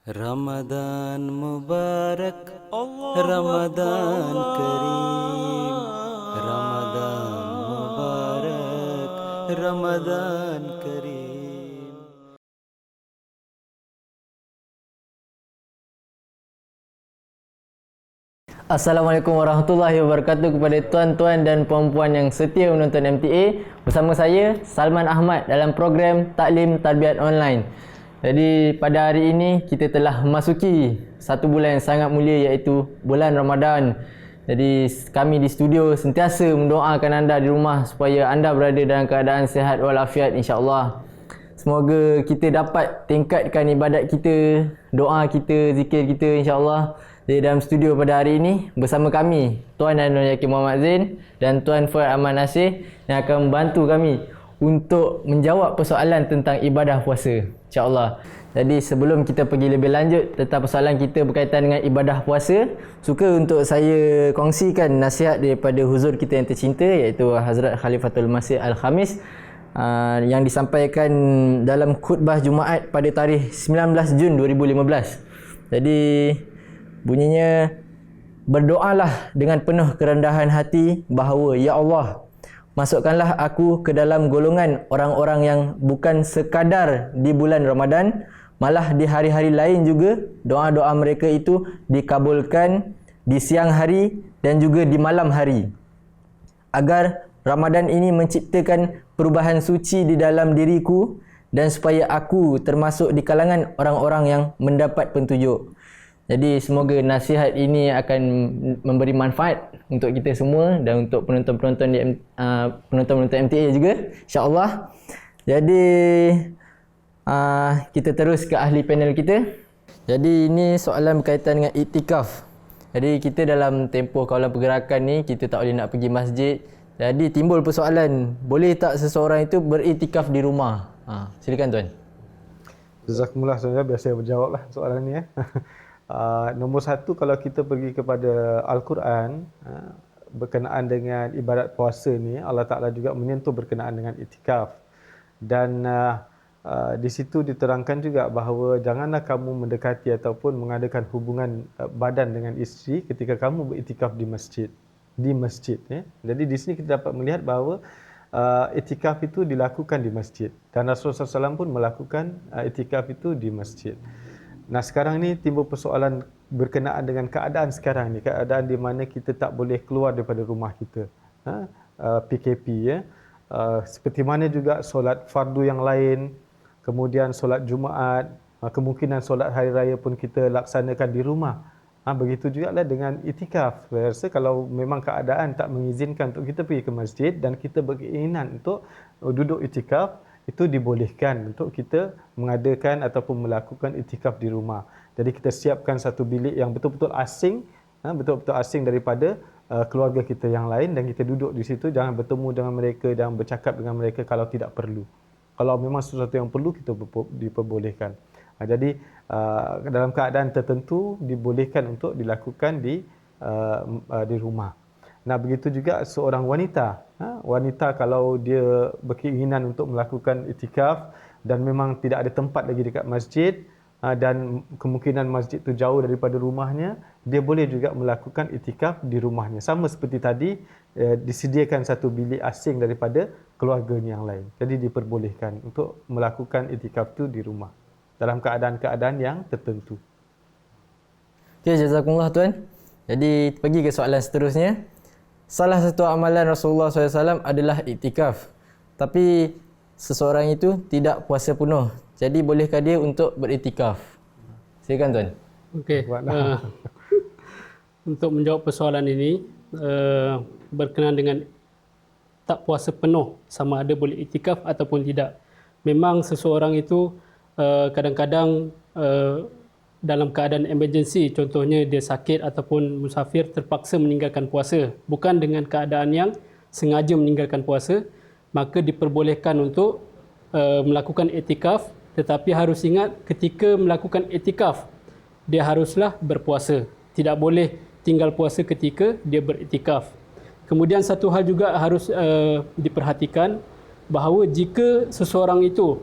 Ramadan Mubarak, Ramadan Kareem, Ramadan Mubarak, Ramadan Kareem. Assalamualaikum warahmatullahi wabarakatuh kepada tuan-tuan dan puan-puan yang setia menonton MTA. Bersama saya Salman Ahmad dalam program Taklim Tarbiyat Online. Jadi pada hari ini kita telah memasuki satu bulan yang sangat mulia, iaitu bulan Ramadan. Jadi kami di studio sentiasa mendoakan anda di rumah supaya anda berada dalam keadaan sihat walafiat, insya-Allah. Semoga kita dapat tingkatkan ibadat kita, doa kita, zikir kita, insya-Allah. Di dalam studio pada hari ini bersama kami Tuan Ainul Yakin Muhammad Zain dan Tuan Fuad Ahmad Nasir yang akan membantu kami untuk menjawab persoalan tentang ibadah puasa, insya-Allah. Jadi sebelum kita pergi lebih lanjut tentang persoalan kita berkaitan dengan ibadah puasa, suka untuk saya kongsikan nasihat daripada huzur kita yang tercinta, iaitu Hazrat Khalifatul Masih Al-Khamis, yang disampaikan dalam khutbah Jumaat pada tarikh 19 Jun 2015. Jadi bunyinya, berdoalah dengan penuh kerendahan hati bahawa, Ya Allah, masukkanlah aku ke dalam golongan orang-orang yang bukan sekadar di bulan Ramadan, malah di hari-hari lain juga doa-doa mereka itu dikabulkan di siang hari dan juga di malam hari. Agar Ramadan ini menciptakan perubahan suci di dalam diriku dan supaya aku termasuk di kalangan orang-orang yang mendapat petunjuk. Jadi semoga nasihat ini akan memberi manfaat untuk kita semua dan untuk penonton-penonton di penonton-penonton MTA juga, insya-Allah. Jadi kita terus ke ahli panel kita. Jadi ini soalan berkaitan dengan iktikaf. Jadi kita dalam tempoh kawalan pergerakan ni kita tak boleh nak pergi masjid. Jadi timbul persoalan, boleh tak seseorang itu beriktikaf di rumah? Silakan tuan. Jazakumullah, sebenarnya biasa saya berjawablah soalan ni ya. Nombor satu, kalau kita pergi kepada Al-Quran berkenaan dengan ibadat puasa ni, Allah Ta'ala juga menyentuh berkenaan dengan iktikaf. Dan di situ diterangkan juga bahawa janganlah kamu mendekati ataupun mengadakan hubungan badan dengan isteri ketika kamu beriktikaf di masjid. Ya. Jadi di sini kita dapat melihat bahawa iktikaf itu dilakukan di masjid. Dan Rasulullah SAW pun melakukan iktikaf itu di masjid. Nah, sekarang ni timbul persoalan berkenaan dengan keadaan sekarang ni, keadaan di mana kita tak boleh keluar daripada rumah kita, PKP ya. Seperti mana juga solat fardu yang lain, kemudian solat Jumaat, kemungkinan solat hari raya pun kita laksanakan di rumah. Begitu juga lah dengan iktikaf. Saya rasa kalau memang keadaan tak mengizinkan untuk kita pergi ke masjid dan kita berkeinginan untuk duduk iktikaf, itu dibolehkan untuk kita mengadakan ataupun melakukan iktikaf di rumah. Jadi kita siapkan satu bilik yang betul-betul asing, betul-betul asing daripada keluarga kita yang lain, dan kita duduk di situ, jangan bertemu dengan mereka, jangan bercakap dengan mereka kalau tidak perlu. Kalau memang sesuatu yang perlu, kita diperbolehkan. Jadi dalam keadaan tertentu dibolehkan untuk dilakukan di rumah. Nah, begitu juga seorang wanita. Wanita kalau dia berkeinginan untuk melakukan iktikaf dan memang tidak ada tempat lagi dekat masjid, dan kemungkinan masjid itu jauh daripada rumahnya, dia boleh juga melakukan iktikaf di rumahnya. Sama seperti tadi, disediakan satu bilik asing daripada keluarganya yang lain. Jadi diperbolehkan untuk melakukan iktikaf itu di rumah dalam keadaan-keadaan yang tertentu. Okey, jazakumullah tuan. Jadi pergi ke soalan seterusnya. Salah satu amalan Rasulullah SAW adalah iktikaf. Tapi seseorang itu tidak puasa penuh. Jadi bolehkah dia untuk beriktikaf? Silakan tuan. Okey. Untuk menjawab persoalan ini, berkenaan dengan tak puasa penuh, sama ada boleh iktikaf ataupun tidak. Memang seseorang itu kadang-kadang dalam keadaan emergency, contohnya dia sakit ataupun musafir terpaksa meninggalkan puasa, bukan dengan keadaan yang sengaja meninggalkan puasa, maka diperbolehkan untuk melakukan iktikaf. Tetapi harus ingat, ketika melakukan iktikaf, dia haruslah berpuasa. Tidak boleh tinggal puasa ketika dia beriktikaf. Kemudian satu hal juga harus diperhatikan, bahawa jika seseorang itu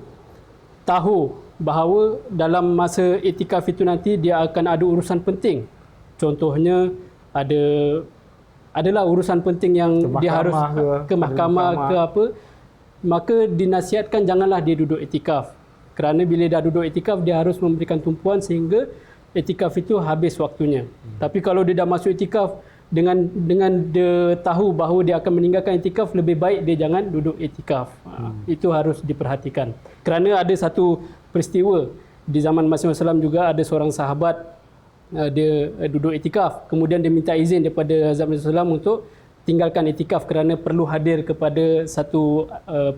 tahu bahawa dalam masa iktikaf itu nanti dia akan ada urusan penting. Contohnya adalah urusan penting yang dia harus ke mahkamah ke apa, maka dinasihatkan janganlah dia duduk iktikaf. Kerana bila dah duduk iktikaf dia harus memberikan tumpuan sehingga iktikaf itu habis waktunya. Tapi kalau dia dah masuk iktikaf dengan dia tahu bahawa dia akan meninggalkan iktikaf, lebih baik dia jangan duduk iktikaf. Itu harus diperhatikan. Kerana ada satu peristiwa di zaman Masih Wasallam juga, ada seorang sahabat dia duduk iktikaf, kemudian dia minta izin daripada Hazrat Masih Wasallam untuk tinggalkan iktikaf kerana perlu hadir kepada satu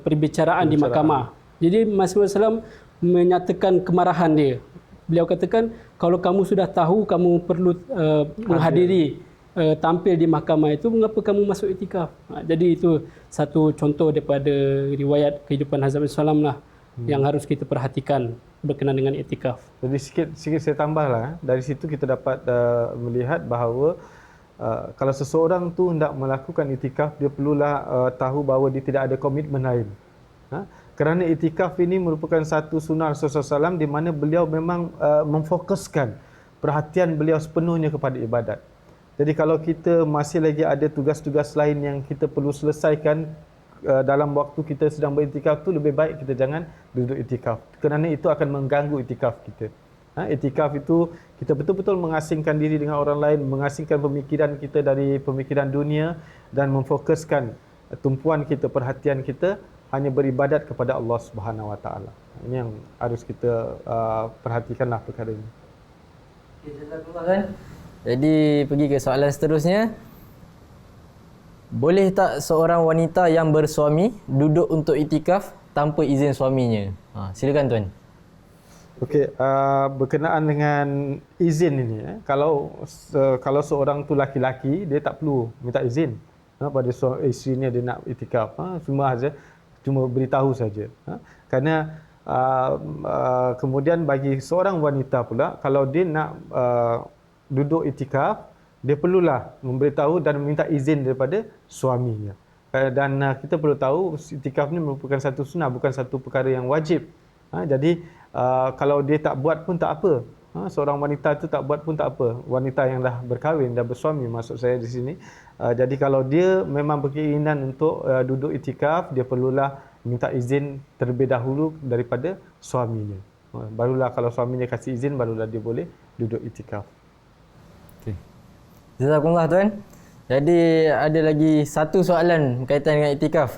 perbicaraan di mahkamah. Jadi Masih Wasallam menyatakan kemarahan dia. Beliau katakan, kalau kamu sudah tahu kamu perlu menghadiri tampil di mahkamah itu, mengapa kamu masuk iktikaf? Jadi itu satu contoh daripada riwayat kehidupan Hazrat Masih Wasallam lah yang harus kita perhatikan berkenaan dengan iktikaf. Jadi sikit saya tambahlah, dari situ kita dapat melihat bahawa kalau seseorang tu hendak melakukan iktikaf, dia perlulah tahu bahawa dia tidak ada komitmen lain. Kerana iktikaf ini merupakan satu sunnah Rasulullah SAW di mana beliau memang memfokuskan perhatian beliau sepenuhnya kepada ibadat. Jadi kalau kita masih lagi ada tugas-tugas lain yang kita perlu selesaikan dalam waktu kita sedang beriktikaf tu, lebih baik kita jangan duduk iktikaf. Kerana itu akan mengganggu iktikaf kita. Iktikaf itu kita betul-betul mengasingkan diri dengan orang lain, mengasingkan pemikiran kita dari pemikiran dunia dan memfokuskan tumpuan kita, perhatian kita hanya beribadat kepada Allah Subhanahu Wa Taala. Ini yang harus kita perhatikanlah perkara ini. Jadi pergi ke soalan seterusnya. Boleh tak seorang wanita yang bersuami duduk untuk iktikaf tanpa izin suaminya? Silakan tuan. Okey, berkenaan dengan izin ini, kalau seorang tu laki-laki, dia tak perlu minta izin pada isterinya dia nak iktikaf. Semua saja cuma beritahu saja. Kerana kemudian bagi seorang wanita pula, kalau dia nak duduk iktikaf, dia perlulah memberitahu dan meminta izin daripada suaminya. Dan kita perlu tahu iktikaf ni merupakan satu sunnah, bukan satu perkara yang wajib. Jadi kalau dia tak buat pun tak apa. Seorang wanita tu tak buat pun tak apa. Wanita yang dah berkahwin, dah bersuami maksud saya di sini. Jadi kalau dia memang berkeinginan untuk duduk iktikaf, dia perlulah minta izin terlebih dahulu daripada suaminya. Barulah kalau suaminya kasih izin, barulah dia boleh duduk iktikaf. Jazakumullah tuan. Jadi ada lagi satu soalan berkaitan dengan iktikaf.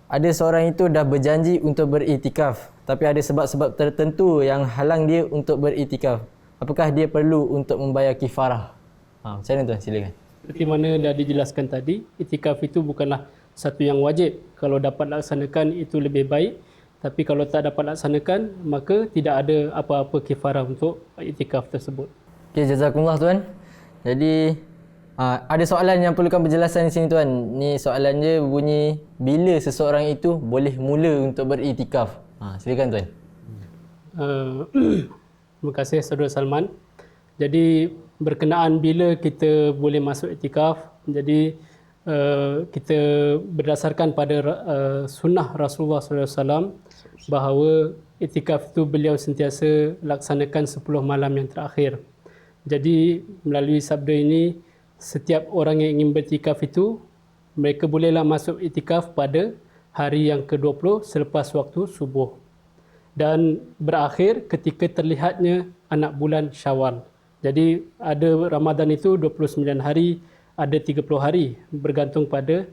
Ada seorang itu dah berjanji untuk beriktikaf, tapi ada sebab-sebab tertentu yang halang dia untuk beriktikaf. Apakah dia perlu untuk membayar kifarah? Macam mana tuan? Silakan. Seperti mana dah dijelaskan tadi, iktikaf itu bukanlah satu yang wajib. Kalau dapat laksanakan itu lebih baik. Tapi kalau tak dapat laksanakan, maka tidak ada apa-apa kifarah untuk iktikaf tersebut. Okey, jazakumullah tuan. Jadi ada soalan yang perlukan penjelasan di sini tuan. Ni soalan dia bunyi, bila seseorang itu boleh mula untuk beriktikaf? Silakan tuan. Terima kasih Saudara Salman. Jadi berkenaan bila kita boleh masuk iktikaf, jadi kita berdasarkan pada sunnah Rasulullah SAW bahawa iktikaf itu beliau sentiasa laksanakan 10 malam yang terakhir. Jadi melalui sabda ini, setiap orang yang ingin beriktikaf itu, mereka bolehlah masuk iktikaf pada hari yang ke-20 selepas waktu subuh. Dan berakhir ketika terlihatnya anak bulan Syawal. Jadi ada Ramadan itu 29 hari, ada 30 hari, bergantung pada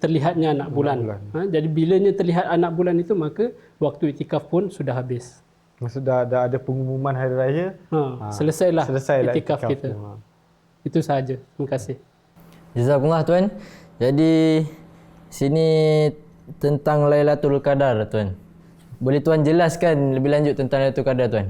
terlihatnya anak bulan. Jadi bilanya terlihat anak bulan itu, maka waktu iktikaf pun sudah habis. Sudah ada pengumuman hari raya, selesailah iktikaf kita. Itu sahaja. Terima kasih. Jazakumullah tuan. Jadi sini tentang Lailatul Qadar tuan. Boleh tuan jelaskan lebih lanjut tentang Lailatul Qadar tuan?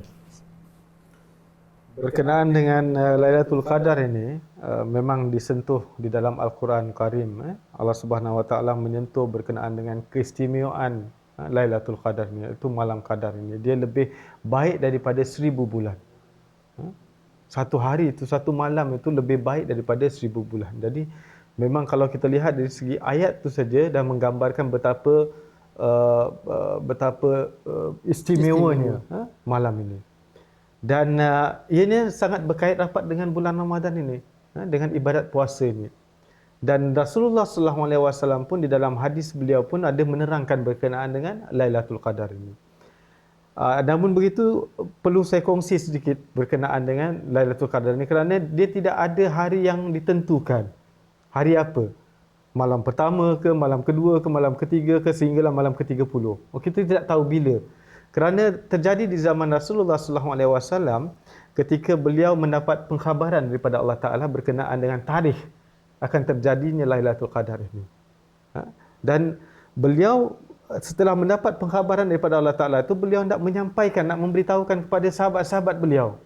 Berkenaan dengan Lailatul Qadar ini memang disentuh di dalam Al-Quran Karim. Allah Subhanahu Wa Taala menyentuh berkenaan dengan keistimewaan Lailatul Qadar ni, itu malam qadar ini. Dia lebih baik daripada 1000 bulan. Satu hari itu, satu malam itu lebih baik daripada 1000 bulan. Jadi memang kalau kita lihat dari segi ayat tu saja dah menggambarkan betapa betapa istimewanya malam ini. Dan ianya sangat berkait rapat dengan bulan Ramadan ini, dengan ibadat puasa ini. Dan Rasulullah SAW pun di dalam hadis beliau pun ada menerangkan berkenaan dengan Lailatul Qadar ini. Namun begitu, perlu saya kongsi sedikit berkenaan dengan Lailatul Qadar ini kerana dia tidak ada hari yang ditentukan. Hari apa? Malam pertama ke, malam kedua ke, malam ketiga ke, sehinggalah malam ke-30. Kita tidak tahu bila. Kerana terjadi di zaman Rasulullah SAW ketika beliau mendapat pengkhabaran daripada Allah Ta'ala berkenaan dengan tarikh akan terjadinya Lailatul Qadar ini. Dan beliau setelah mendapat pengkhabaran daripada Allah Ta'ala itu, beliau nak menyampaikan, nak memberitahukan kepada sahabat-sahabat beliau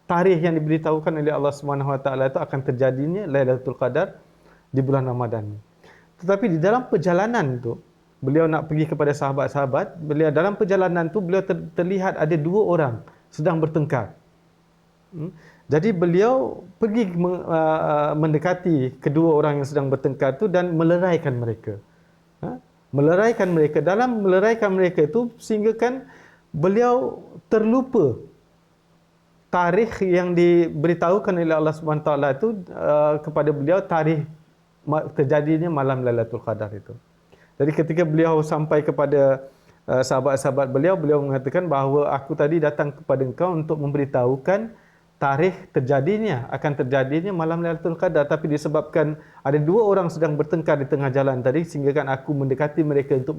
tarikh yang diberitahukan oleh Allah SWT itu akan terjadinya Lailatul Qadar di bulan Ramadan. Tetapi di dalam perjalanan tu, beliau nak pergi kepada sahabat-sahabat, beliau dalam perjalanan tu beliau terlihat ada dua orang sedang bertengkar. Jadi beliau pergi mendekati kedua orang yang sedang bertengkar tu dan meleraikan mereka. Meleraikan mereka. Dalam meleraikan mereka itu sehinggakan beliau terlupa tarikh yang diberitahukan oleh Allah SWT itu kepada beliau, tarikh terjadinya malam Lailatul Qadar itu. Jadi ketika beliau sampai kepada sahabat-sahabat beliau, beliau mengatakan bahawa aku tadi datang kepada engkau untuk memberitahukan tarikh akan terjadinya malam Lailatul Qadar, tapi disebabkan ada dua orang sedang bertengkar di tengah jalan tadi, sehingga kan aku mendekati mereka untuk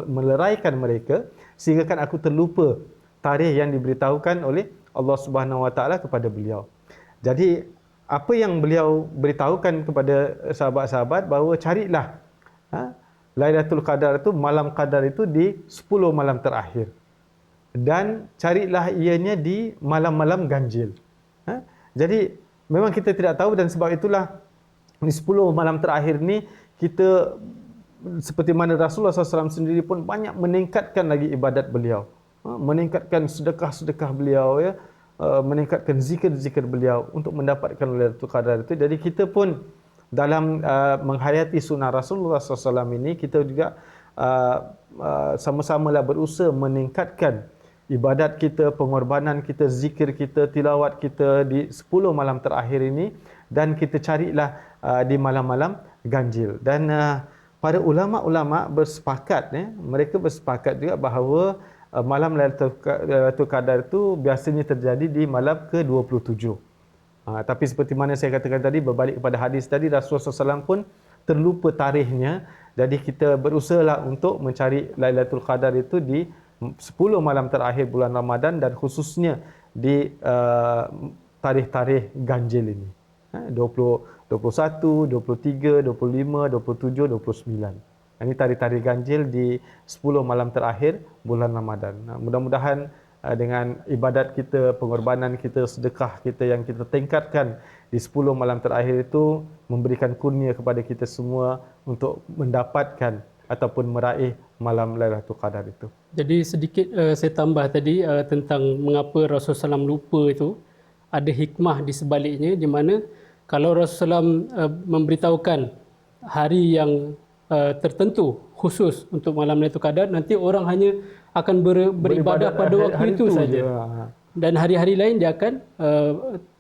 meleraikan mereka, sehingga kan aku terlupa tarikh yang diberitahukan oleh Allah Subhanahu Wa Taala kepada beliau. Jadi apa yang beliau beritahukan kepada sahabat-sahabat bahawa carilah Lailatul Qadar itu, malam qadar itu di 10 malam terakhir. Dan carilah ianya di malam-malam ganjil. Jadi memang kita tidak tahu, dan sebab itulah di 10 malam terakhir ni kita, seperti mana Rasulullah SAW sendiri pun banyak meningkatkan lagi ibadat beliau. Meningkatkan sedekah-sedekah beliau, ya, meningkatkan zikir-zikir beliau untuk mendapatkan Lailatul Qadar itu. Jadi kita pun dalam menghayati sunnah Rasulullah SAW ini, kita juga sama-samalah berusaha meningkatkan ibadat kita, pengorbanan kita, zikir kita, tilawat kita di 10 malam terakhir ini, dan kita carilah di malam-malam ganjil. Dan para ulama-ulama bersepakat, mereka bersepakat juga bahawa malam Lailatul Qadar itu biasanya terjadi di malam ke-27. Tapi seperti mana saya katakan tadi, berbalik kepada hadis tadi, Rasulullah SAW pun terlupa tarikhnya. Jadi kita berusahalah untuk mencari Lailatul Qadar itu di 10 malam terakhir bulan Ramadan, dan khususnya di tarikh-tarikh ganjil ini. 21, 23, 25, 27, 29. Ini tarikh-tarikh ganjil di 10 malam terakhir bulan Ramadan. Mudah-mudahan dengan ibadat kita, pengorbanan kita, sedekah kita yang kita tingkatkan di 10 malam terakhir itu memberikan kurnia kepada kita semua untuk mendapatkan ataupun meraih malam Lailatul Qadar itu. Jadi sedikit saya tambah tadi tentang mengapa Rasulullah SAW lupa itu. Ada hikmah di sebaliknya, di mana kalau Rasulullah SAW memberitahukan hari yang tertentu khusus untuk malam Lailatul Qadar, nanti orang hanya akan beribadah pada waktu itu saja. Dan hari-hari lain dia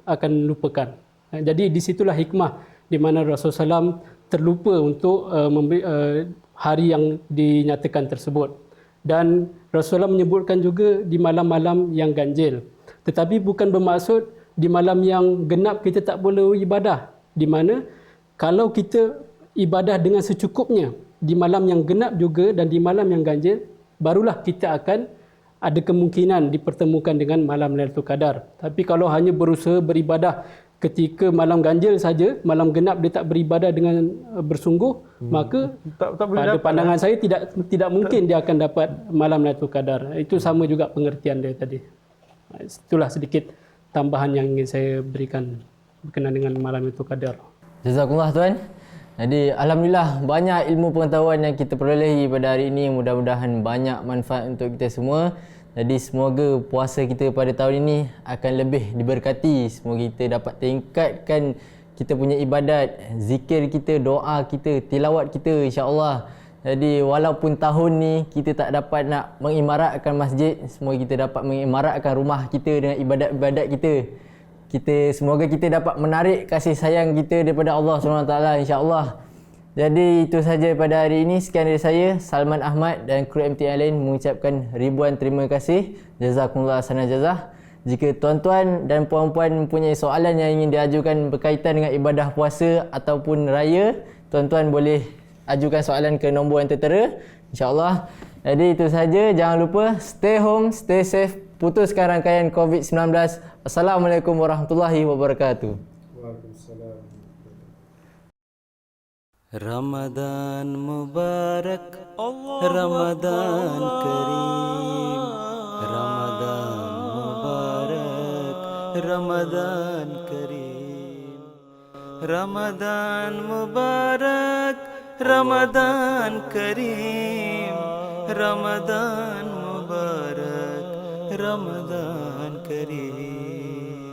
akan lupakan. Jadi di situlah hikmah di mana Rasulullah SAW terlupa untuk hari yang dinyatakan tersebut. Dan Rasulullah menyebutkan juga di malam-malam yang ganjil. Tetapi bukan bermaksud di malam yang genap kita tak boleh ibadah. Di mana kalau kita ibadah dengan secukupnya di malam yang genap juga dan di malam yang ganjil, barulah kita akan ada kemungkinan dipertemukan dengan malam Lailatul Qadar. Tapi kalau hanya berusaha beribadah ketika malam ganjil saja, malam genap dia tak beribadah dengan bersungguh, maka pada pandangan saya tidak mungkin dia akan dapat malam Lailatul Qadar. Itu sama juga pengertian dia tadi. Itulah sedikit tambahan yang ingin saya berikan berkenaan dengan malam Lailatul Qadar. Jazakumullah tuan. Jadi alhamdulillah banyak ilmu pengetahuan yang kita perolehi pada hari ini. Mudah-mudahan banyak manfaat untuk kita semua. Jadi semoga puasa kita pada tahun ini akan lebih diberkati. Semoga kita dapat tingkatkan kita punya ibadat, zikir kita, doa kita, tilawat kita, insya-Allah. Jadi walaupun tahun ni kita tak dapat nak mengimaratkan masjid, semoga kita dapat mengimaratkan rumah kita dengan ibadat-ibadat kita. Semoga kita dapat menarik kasih sayang kita daripada Allah SWT, insya-Allah. Jadi itu saja pada hari ini. Sekian dari saya, Salman Ahmad dan kru MT yang lain mengucapkan ribuan terima kasih. Jazakumullah hasanal jazah. Jika tuan-tuan dan puan-puan mempunyai soalan yang ingin diajukan berkaitan dengan ibadah puasa ataupun raya, tuan-tuan boleh ajukan soalan ke nombor yang tertera, insya-Allah. Jadi itu saja, jangan lupa stay home, stay safe, putuskan rangkaian COVID-19. Assalamualaikum warahmatullahi wabarakatuh. Waalaikumsalam. Ramadan Mubarak, Ramadan Kareem, Ramadan Mubarak, Ramadan Kareem, Ramadan Mubarak, Ramadan Kareem, Ramadan Mubarak, Ramadan Kareem.